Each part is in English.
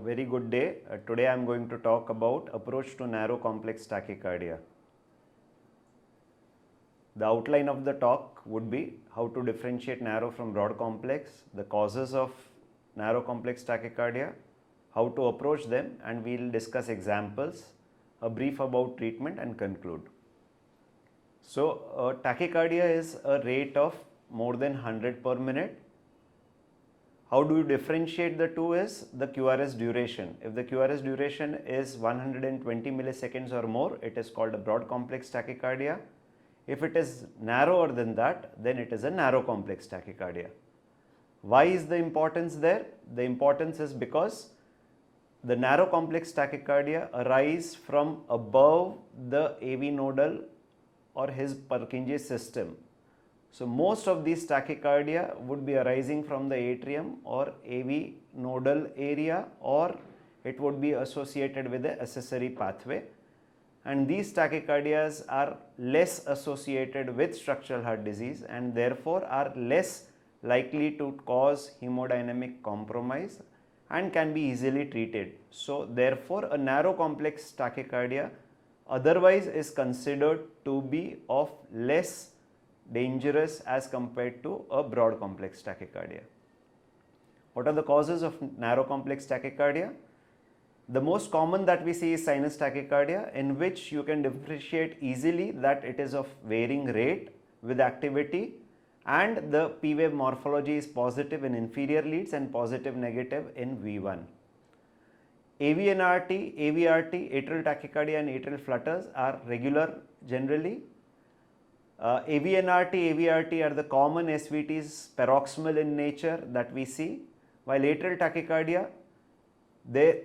very good day. Today I am going to talk about approach to narrow complex tachycardia. The outline of the talk would be how to differentiate narrow from broad complex, the causes of narrow complex tachycardia, how to approach them, and we will discuss examples, a brief about treatment and conclude. So, tachycardia is a rate of more than 100 per minute. How do you differentiate the two is the QRS duration. If the QRS duration is 120 milliseconds or more, it is called a broad complex tachycardia. If it is narrower than that, then it is a narrow complex tachycardia. Why is the importance there? The importance is because the narrow complex tachycardia arise from above the AV nodal or his Purkinje system. So, most of these tachycardia would be arising from the atrium or AV nodal area, or it would be associated with the accessory pathway, and these tachycardias are less associated with structural heart disease and therefore are less likely to cause hemodynamic compromise and can be easily treated. So, therefore, a narrow complex tachycardia otherwise is considered to be of less dangerous as compared to a broad complex tachycardia. What are the causes of narrow complex tachycardia? The most common that we see is sinus tachycardia, in which you can differentiate easily that it is of varying rate with activity, and the P wave morphology is positive in inferior leads and positive negative in V1. AVNRT, AVRT, atrial tachycardia and atrial flutters are regular generally. AVNRT, AVRT are the common SVTs, paroxysmal in nature that we see, while atrial tachycardia,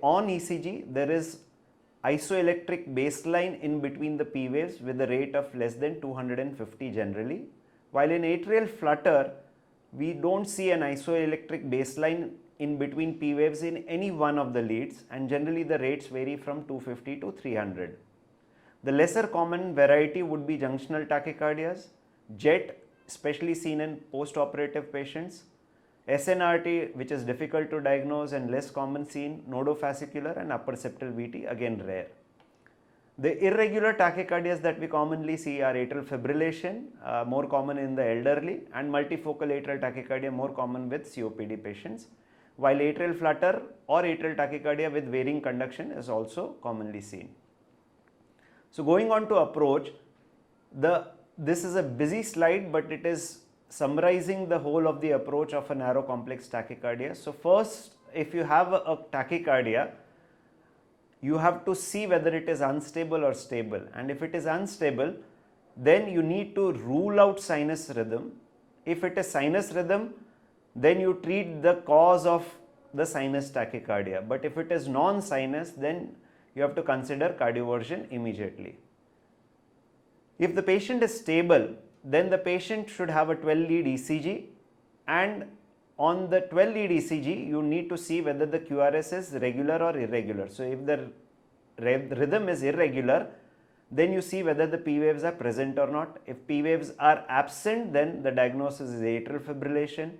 on ECG there is isoelectric baseline in between the P waves with a rate of less than 250 generally, while in atrial flutter we don't see an isoelectric baseline in between P waves in any one of the leads, and generally the rates vary from 250 to 300. The lesser common variety would be junctional tachycardias, JET, especially seen in post-operative patients, SNRT, which is difficult to diagnose and less common seen, nodofascicular and upper septal VT, again rare. The irregular tachycardias that we commonly see are atrial fibrillation, more common in the elderly, and multifocal atrial tachycardia, more common with COPD patients, while atrial flutter or atrial tachycardia with varying conduction is also commonly seen. So, going on to approach, this is a busy slide, but it is summarizing the whole of the approach of a narrow complex tachycardia. So, first, if you have a tachycardia, you have to see whether it is unstable or stable, and if it is unstable, then you need to rule out sinus rhythm. If it is sinus rhythm, then you treat the cause of the sinus tachycardia, but if it is non-sinus, then you have to consider cardioversion immediately. If the patient is stable, then the patient should have a 12-lead ECG, and on the 12-lead ECG you need to see whether the QRS is regular or irregular. So, if the rhythm is irregular, then you see whether the P waves are present or not. If P waves are absent, then the diagnosis is atrial fibrillation,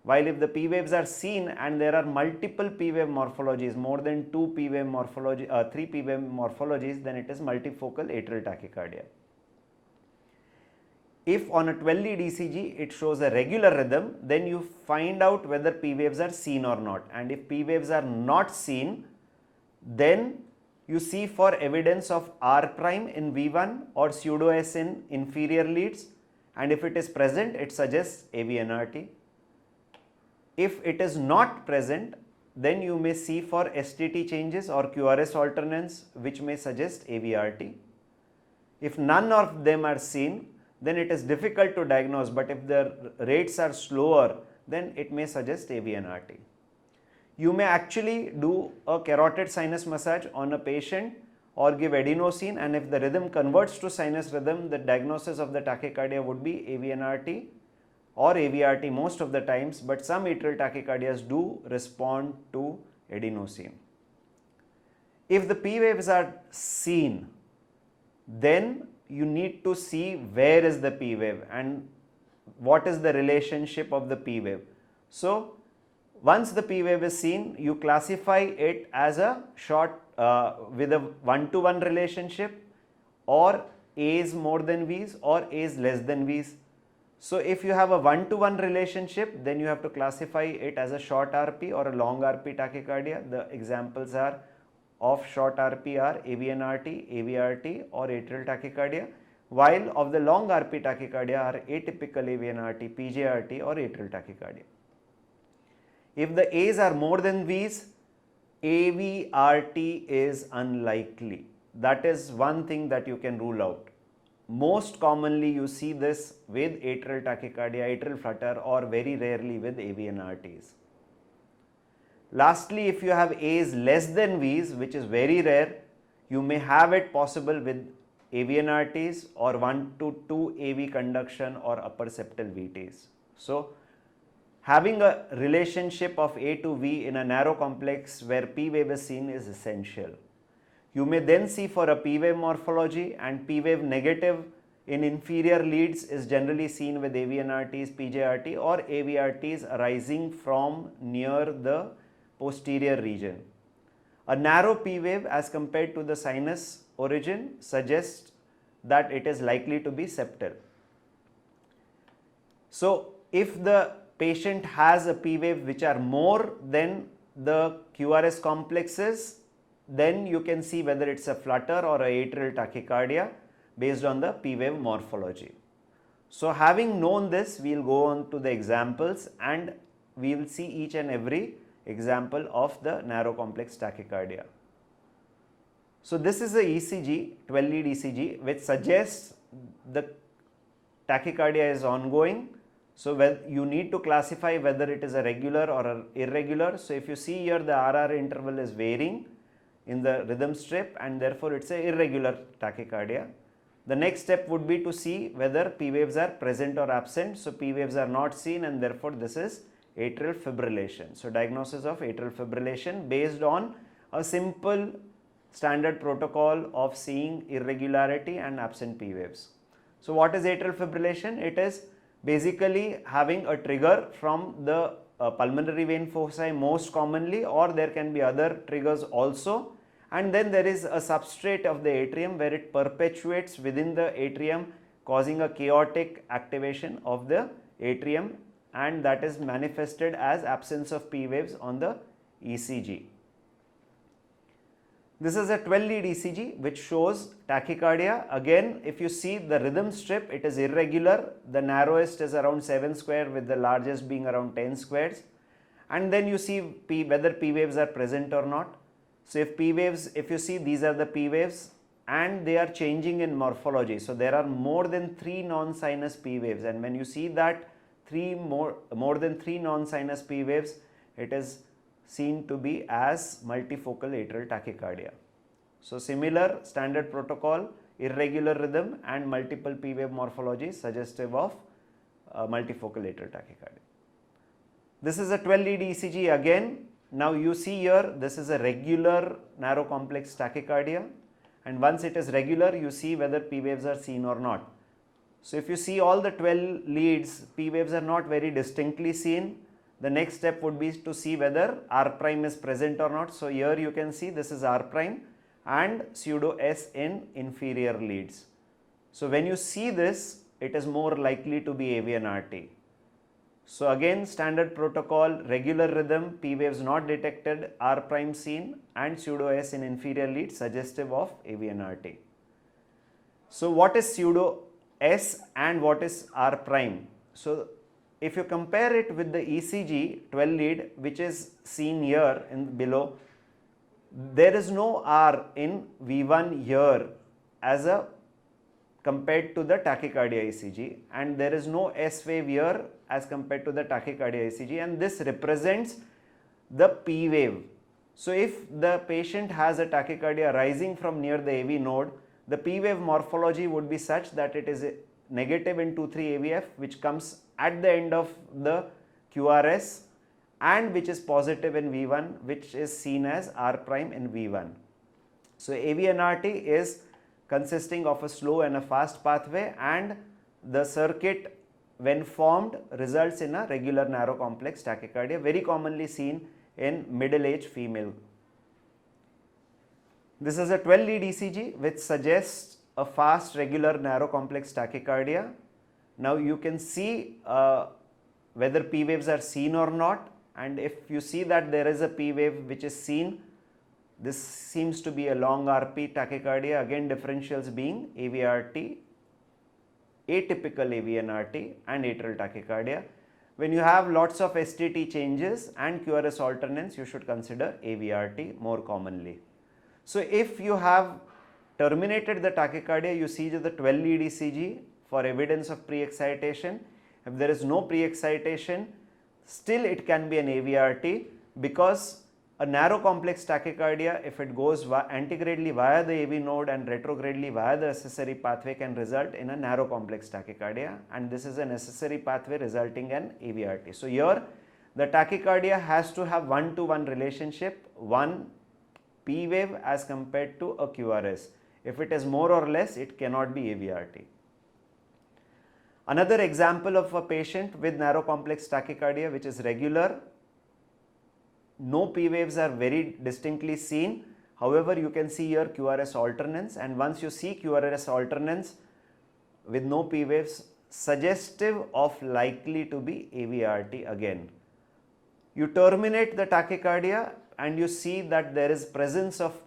while if the P waves are seen and there are multiple P wave morphologies, more than 2 P wave morphology, 3 P wave morphologies, then it is multifocal atrial tachycardia. If on a 12-lead ECG it shows a regular rhythm, then you find out whether P waves are seen or not, and if P waves are not seen, then you see for evidence of R prime in V1 or pseudo S in inferior leads, and if it is present, it suggests AVNRT. If it is not present, then you may see for STT changes or QRS alternance, which may suggest AVRT. If none of them are seen, then it is difficult to diagnose, but if the rates are slower, then it may suggest AVNRT. You may actually do a carotid sinus massage on a patient or give adenosine, and if the rhythm converts to sinus rhythm, the diagnosis of the tachycardia would be AVNRT or AVRT most of the times, but some atrial tachycardias do respond to adenosine. If the P waves are seen, then you need to see where is the P wave and what is the relationship of the P wave. So, Once the P wave is seen, you classify it as a short with a 1-to-1 relationship, or A is more than V's, or A is less than V's. So if you have a 1-to-1 relationship, then you have to classify it as a short RP or a long RP tachycardia. The examples are of short RP are AVNRT, AVRT or atrial tachycardia, while of the long RP tachycardia are atypical AVNRT, PJRT or atrial tachycardia. If the A's are more than V's, AVRT is unlikely. That is one thing that you can rule out. Most commonly you see this with atrial tachycardia, atrial flutter, or very rarely with AVNRTs. Lastly, if you have A's less than V's, which is very rare, you may have it possible with AVNRTs or 1 to 2 AV conduction or upper septal VTs. So, having a relationship of A to V in a narrow complex where P wave is seen is essential. You may then see for a P wave morphology, and P wave negative in inferior leads is generally seen with AVNRTs, PJRT or AVRTs arising from near the posterior region. A narrow P wave as compared to the sinus origin suggests that it is likely to be septal. So, if the patient has a P wave which are more than the QRS complexes, then you can see whether it's a flutter or a atrial tachycardia based on the P wave morphology. So, having known this, we will go on to the examples and we will see each and every example of the narrow complex tachycardia. So, this is a ECG, 12 lead ECG, which suggests the tachycardia is ongoing. So, you need to classify whether it is a regular or an irregular. So, if you see here, the RR interval is varying in the rhythm strip, and therefore it is an irregular tachycardia. The next step would be to see whether P waves are present or absent. So, P waves are not seen, and therefore this is atrial fibrillation. So, diagnosis of atrial fibrillation based on a simple standard protocol of seeing irregularity and absent P waves. So, what is atrial fibrillation? It is basically having a trigger from the pulmonary vein foci most commonly, or there can be other triggers also, and then there is a substrate of the atrium where it perpetuates within the atrium, causing a chaotic activation of the atrium, and that is manifested as absence of P waves on the ECG. This is a 12 lead ECG which shows tachycardia. Again, if you see the rhythm strip, it is irregular. The narrowest is around 7 square with the largest being around 10 squares. And then you see whether P waves are present or not. So, if P waves, if you see, these are the P waves and they are changing in morphology. So, there are more than 3 non-sinus P waves, and when you see that more than 3 non-sinus P waves, it is seen to be as multifocal atrial tachycardia. So, similar standard protocol, irregular rhythm and multiple P wave morphology suggestive of multifocal atrial tachycardia. This is a 12 lead ECG again. Now, you see here, this is a regular narrow complex tachycardia, and once it is regular, you see whether P waves are seen or not. So, if you see all the 12 leads, P waves are not very distinctly seen. The next step would be to see whether R prime is present or not. So, here you can see this is R prime and pseudo S in inferior leads. So, when you see this, it is more likely to be AVNRT. So, again standard protocol, regular rhythm, P waves not detected, R prime seen and pseudo S in inferior leads suggestive of AVNRT. So, what is pseudo S and what is R prime? So, if you compare it with the ECG 12 lead which is seen here in below, there is no R in V1 here as a compared to the tachycardia ECG, and there is no S wave here as compared to the tachycardia ECG, and this represents the P wave. So, if the patient has a tachycardia rising from near the AV node, the P wave morphology would be such that it is negative in 2,3 AVF, which comes at the end of the QRS, and which is positive in V1, which is seen as R prime in V1. So, AVNRT is consisting of a slow and a fast pathway, and the circuit when formed results in a regular narrow complex tachycardia, very commonly seen in middle-aged female. This is a 12-lead ECG which suggests a fast regular narrow complex tachycardia. Now you can see whether P waves are seen or not, and if you see that there is a P wave which is seen, this seems to be a long RP tachycardia, again differentials being AVRT, atypical AVNRT and atrial tachycardia. When you have lots of STT changes and QRS alternance, you should consider AVRT more commonly. So if you have terminated the tachycardia, you see the 12-lead ECG for evidence of pre-excitation. If there is no pre-excitation, still it can be an AVRT, because a narrow complex tachycardia, if it goes antegradely via the AV node and retrogradely via the accessory pathway, can result in a narrow complex tachycardia, and this is a necessary pathway resulting in AVRT. So here the tachycardia has to have one-to-one relationship, one P wave as compared to a QRS. If it is more or less, it cannot be AVRT. Another example of a patient with narrow complex tachycardia which is regular, no P waves are very distinctly seen. However, you can see here QRS alternance, and once you see QRS alternance with no P waves, suggestive of likely to be AVRT again. You terminate the tachycardia and you see that there is presence of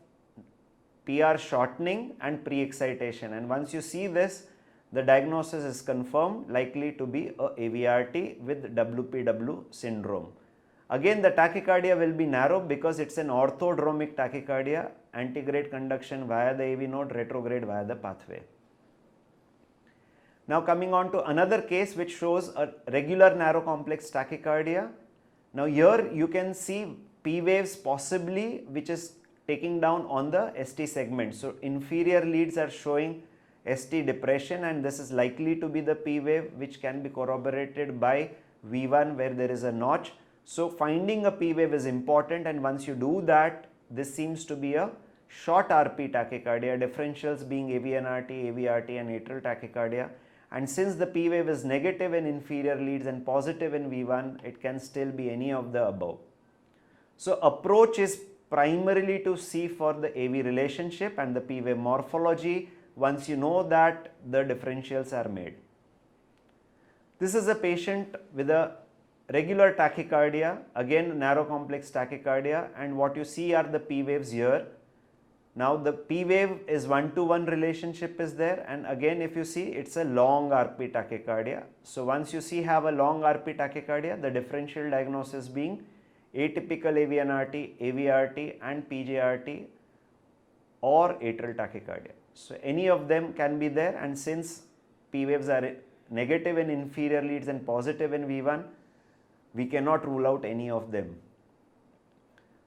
PR shortening and pre-excitation, and once you see this, the diagnosis is confirmed, likely to be a AVRT with WPW syndrome. Again, the tachycardia will be narrow because it's an orthodromic tachycardia, antegrade conduction via the AV node, retrograde via the pathway. Now coming on to another case which shows a regular narrow complex tachycardia. Now here you can see P waves possibly which is taking down on the ST segment. So inferior leads are showing ST depression, and this is likely to be the P wave which can be corroborated by V1 where there is a notch. So finding a P wave is important, and once you do that, this seems to be a short RP tachycardia, differentials being AVNRT, AVRT and atrial tachycardia. And since the P wave is negative in inferior leads and positive in V1, it can still be any of the above. So approach is primarily to see for the AV relationship and the P wave morphology once you know that the differentials are made. This is a patient with a regular tachycardia, again narrow complex tachycardia, and what you see are the P waves here. Now the P wave is one-to-one relationship is there, and again if you see, it's a long RP tachycardia. So once you see have a long RP tachycardia, the differential diagnosis being atypical AVNRT, AVRT and PJRT or atrial tachycardia. So any of them can be there, and since P waves are negative in inferior leads and positive in V1, we cannot rule out any of them.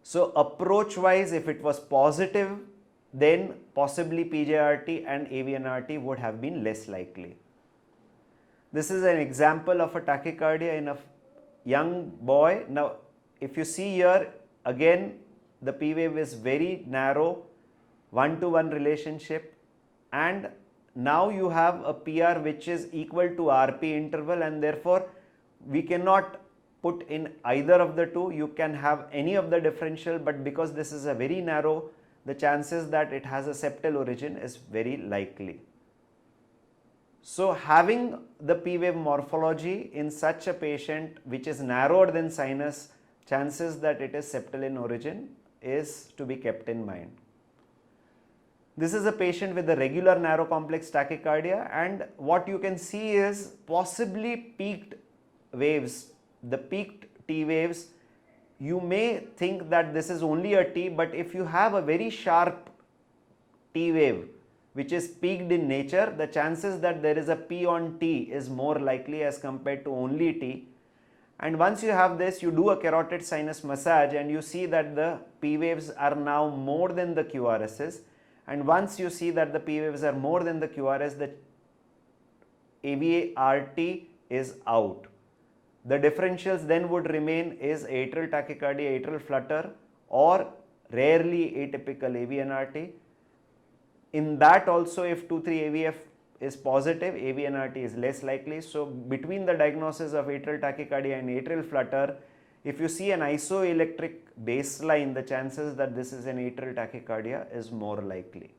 So approach wise, if it was positive, then possibly PJRT and AVNRT would have been less likely. This is an example of a tachycardia in a young boy. Now if you see here, again the P wave is very narrow, one-to-one relationship, and now you have a PR which is equal to RP interval, and therefore we cannot put in either of the two. You can have any of the differential, but because this is a very narrow, the chances that it has a septal origin is very likely. So having the P wave morphology in such a patient which is narrower than sinus, chances that it is septal in origin is to be kept in mind. This is a patient with a regular narrow complex tachycardia, and what you can see is possibly peaked waves. The peaked T waves, you may think that this is only a T, but if you have a very sharp T wave which is peaked in nature, the chances that there is a P on T is more likely as compared to only T. And once you have this, you do a carotid sinus massage and you see that the P waves are now more than the QRSs. And once you see that the P waves are more than the QRS, the AVRT is out. The differentials then would remain is atrial tachycardia, atrial flutter, or rarely atypical AVNRT. In that also, if 2-3 AVF is positive, AV-nRT is less likely. So between the diagnosis of atrial tachycardia and atrial flutter, if you see an isoelectric baseline, the chances that this is an atrial tachycardia is more likely.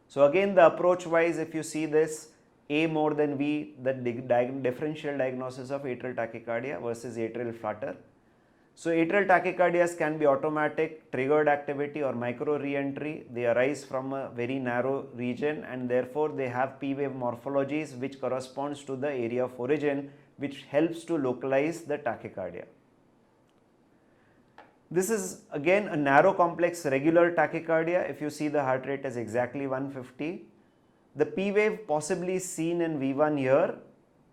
So again, the approach wise, if you see this A more than V, the differential diagnosis of atrial tachycardia versus atrial flutter. So atrial tachycardias can be automatic, triggered activity or micro re-entry. They arise from a very narrow region and therefore they have P wave morphologies which corresponds to the area of origin, which helps to localize the tachycardia. This is again a narrow complex regular tachycardia. If you see, the heart rate is exactly 150. The P wave possibly seen in V1 here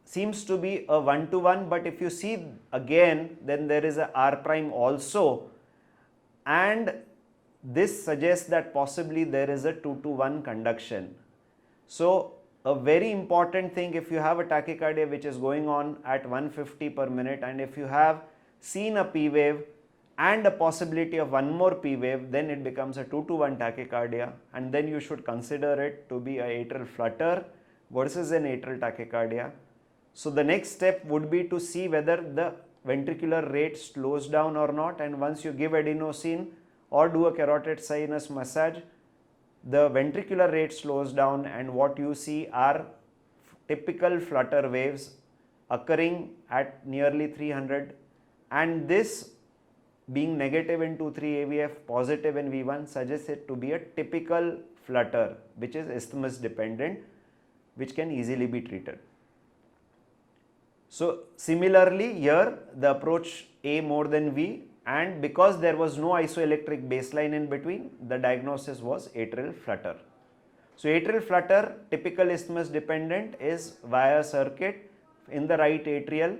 seems to be a 1-to-1, but if you see again, then there is a R prime also, and this suggests that possibly there is a 2-to-1 conduction. So a very important thing, if you have a tachycardia which is going on at 150 per minute, and if you have seen a P wave and a possibility of one more P wave, then it becomes a 2-to-1 tachycardia, and then you should consider it to be a atrial flutter versus an atrial tachycardia. So the next step would be to see whether the ventricular rate slows down or not, and once you give adenosine or do a carotid sinus massage, the ventricular rate slows down and what you see are typical flutter waves occurring at nearly 300, and this being negative in 2,3 AVF, positive in V1 suggests it to be a typical flutter which is isthmus dependent, which can easily be treated. So similarly here the approach A more than V, and because there was no isoelectric baseline in between, the diagnosis was atrial flutter. So atrial flutter, typical isthmus dependent, is via circuit in the right atrial.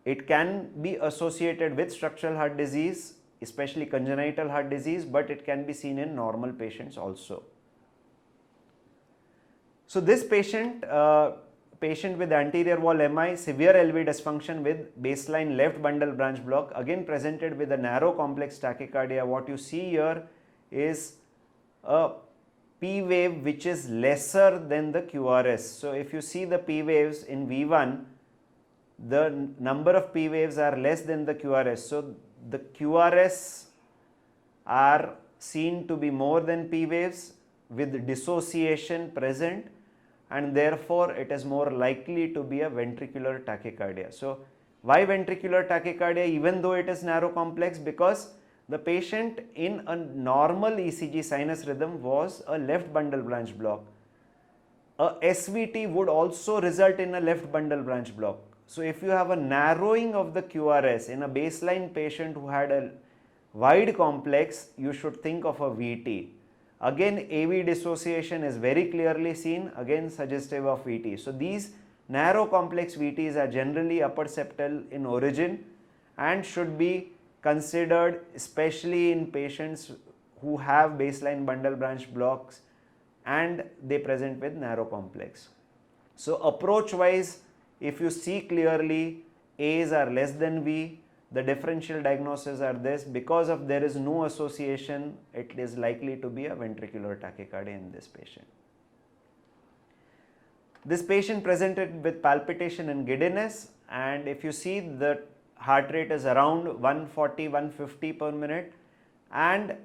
It can be associated with structural heart disease, especially congenital heart disease, but it can be seen in normal patients also. So this patient with anterior wall MI, severe LV dysfunction with baseline left bundle branch block, again presented with a narrow complex tachycardia. What you see here is a P wave which is lesser than the QRS. So if you see the P waves in V1, the number of P waves are less than the QRS. So the QRS are seen to be more than P waves with dissociation present, and therefore it is more likely to be a ventricular tachycardia. So why ventricular tachycardia even though it is narrow complex? Because the patient in a normal ECG sinus rhythm was a left bundle branch block. A SVT would also result in a left bundle branch block. So if you have a narrowing of the QRS in a baseline patient who had a wide complex, you should think of a VT. Again, AV dissociation is very clearly seen, again suggestive of VT. So these narrow complex VTs are generally upper septal in origin and should be considered especially in patients who have baseline bundle branch blocks and they present with narrow complex. So approach wise, if you see clearly A's are less than V, the differential diagnosis are this. Because of there is no association, it is likely to be a ventricular tachycardia in this patient. This patient presented with palpitation and giddiness, and if you see the heart rate is around 140-150 per minute, and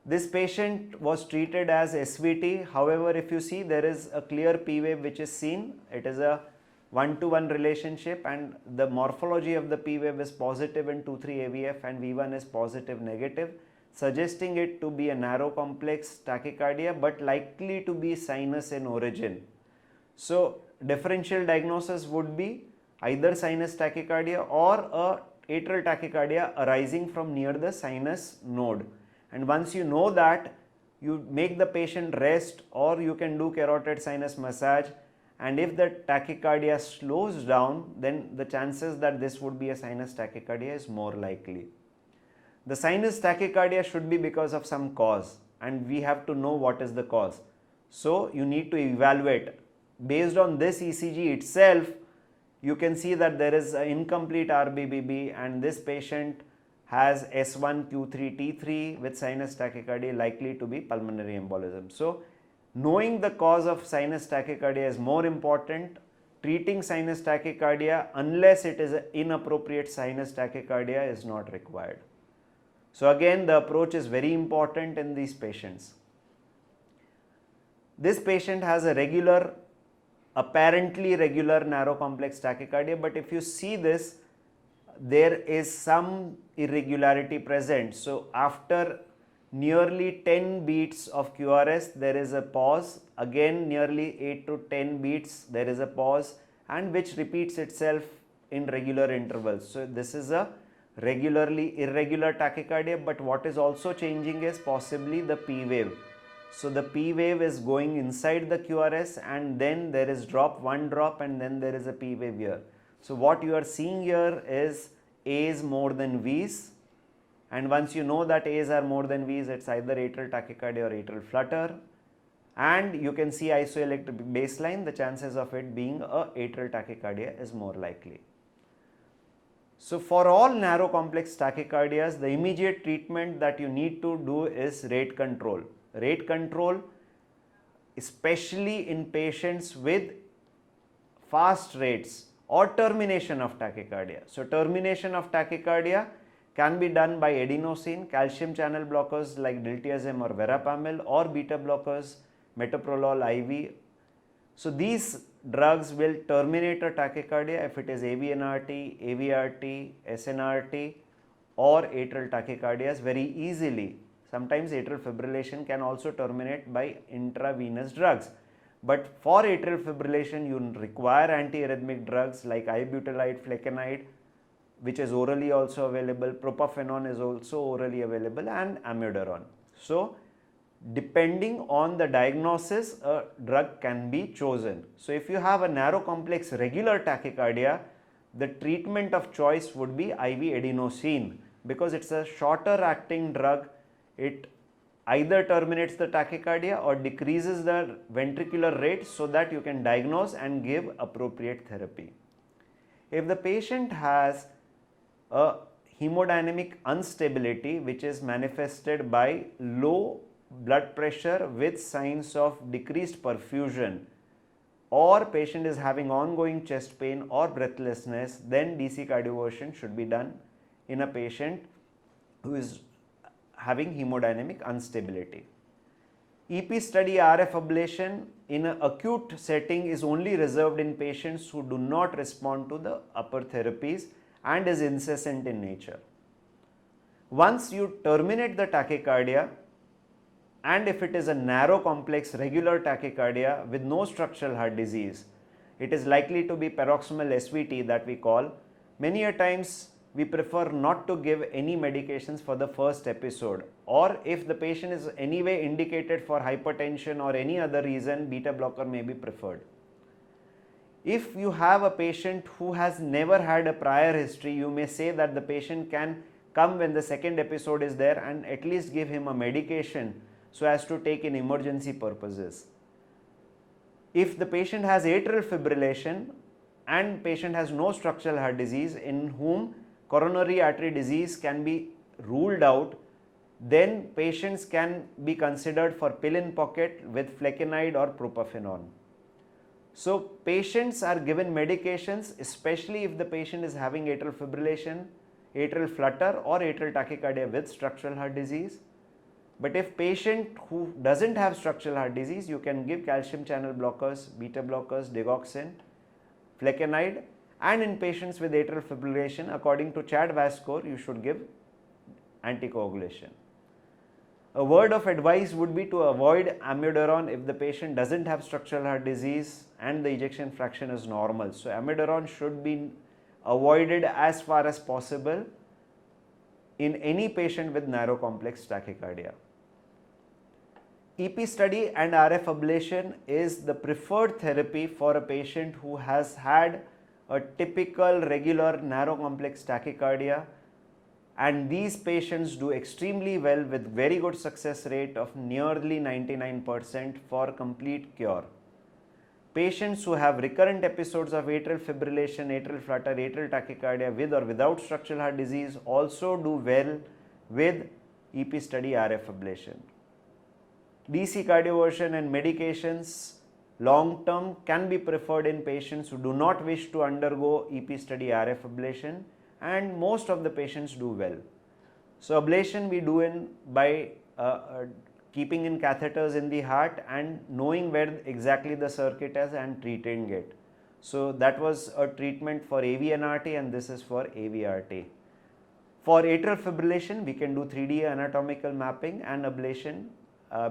this patient was treated as SVT. However, if you see there is a clear P wave which is seen, it is a 1-to-1 relationship, and the morphology of the P wave is positive in 2,3 AVF and V1 is positive negative, suggesting it to be a narrow complex tachycardia but likely to be sinus in origin. So differential diagnosis would be either sinus tachycardia or a atrial tachycardia arising from near the sinus node. And once you know that, you make the patient rest or you can do carotid sinus massage, and if the tachycardia slows down, then the chances that this would be a sinus tachycardia is more likely. The sinus tachycardia should be because of some cause, and we have to know what is the cause. So you need to evaluate. Based on this ECG itself, you can see that there is an incomplete RBBB and this patient has S1 Q3 T3 with sinus tachycardia likely to be pulmonary embolism. So Knowing the cause of sinus tachycardia is more important. Treating sinus tachycardia, unless it is an inappropriate sinus tachycardia, is not required. So again, the approach is very important in these patients. This patient has a regular, apparently regular narrow complex tachycardia, but if you see this, there is some irregularity present. So after nearly 10 beats of QRS, there is a pause. Again, nearly 8 to 10 beats, there is a pause, and which repeats itself in regular intervals. So this is a regularly irregular tachycardia, but what is also changing is possibly the P wave. So the P wave is going inside the QRS, and then there is one drop, and then there is a P wave here. So what you are seeing here is A's more than V's, and once you know that A's are more than V's, it's either atrial tachycardia or atrial flutter, and you can see isoelectric baseline, the chances of it being a atrial tachycardia is more likely. So for all narrow complex tachycardias, the immediate treatment that you need to do is rate control. Rate control, especially in patients with fast rates or termination of tachycardia. So termination of tachycardia can be done by adenosine, calcium channel blockers like diltiazem or verapamil, or beta blockers, metoprolol IV. So these drugs will terminate a tachycardia if it is AVNRT, AVRT, SNRT or atrial tachycardias very easily. Sometimes atrial fibrillation can also terminate by intravenous drugs. But for atrial fibrillation, you require antiarrhythmic drugs like ibutylide, flecainide, which is orally also available, propafenone is also orally available, and amiodarone. So depending on the diagnosis, a drug can be chosen. So if you have a narrow complex regular tachycardia, the treatment of choice would be IV adenosine, because it's a shorter acting drug. It either terminates the tachycardia or decreases the ventricular rate so that you can diagnose and give appropriate therapy. If the patient has a hemodynamic instability which is manifested by low blood pressure with signs of decreased perfusion, or patient is having ongoing chest pain or breathlessness, then DC cardioversion should be done in a patient who is having hemodynamic instability. EP study RF ablation in an acute setting is only reserved in patients who do not respond to the upper therapies and is incessant in nature. Once you terminate the tachycardia, and if it is a narrow complex regular tachycardia with no structural heart disease, it is likely to be paroxysmal SVT that we call. Many a times we prefer not to give any medications for the first episode, or if the patient is anyway indicated for hypertension or any other reason, beta blocker may be preferred. If you have a patient who has never had a prior history, you may say that the patient can come when the second episode is there and at least give him a medication so as to take in emergency purposes. If the patient has atrial fibrillation and patient has no structural heart disease in whom coronary artery disease can be ruled out, then patients can be considered for pill in pocket with flecainide or propafenone. So patients are given medications, especially if the patient is having atrial fibrillation, atrial flutter or atrial tachycardia with structural heart disease. But if patient who doesn't have structural heart disease, you can give calcium channel blockers, beta blockers, digoxin, flecainide, and in patients with atrial fibrillation, according to CHAD-VAS score, you should give anticoagulation. A word of advice would be to avoid amiodarone if the patient doesn't have structural heart disease and the ejection fraction is normal. So amiodarone should be avoided as far as possible in any patient with narrow complex tachycardia. EP study and RF ablation is the preferred therapy for a patient who has had a typical regular narrow complex tachycardia, and these patients do extremely well with very good success rate of nearly 99% for complete cure. Patients who have recurrent episodes of atrial fibrillation, atrial flutter, atrial tachycardia with or without structural heart disease also do well with EP study RF ablation. DC cardioversion and medications long term can be preferred in patients who do not wish to undergo EP study RF ablation, and most of the patients do well. So ablation we do in by keeping in catheters in the heart and knowing where exactly the circuit is and treating it. So that was a treatment for AVNRT, and this is for AVRT. For atrial fibrillation, we can do 3D anatomical mapping and ablation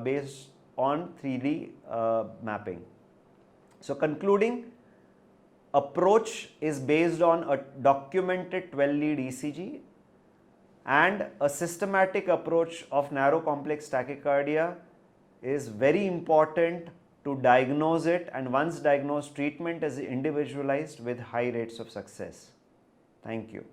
based on 3D mapping. So concluding, approach is based on a documented 12-lead ECG and a systematic approach of narrow complex tachycardia is very important to diagnose it, and once diagnosed, treatment is individualized with high rates of success. Thank you.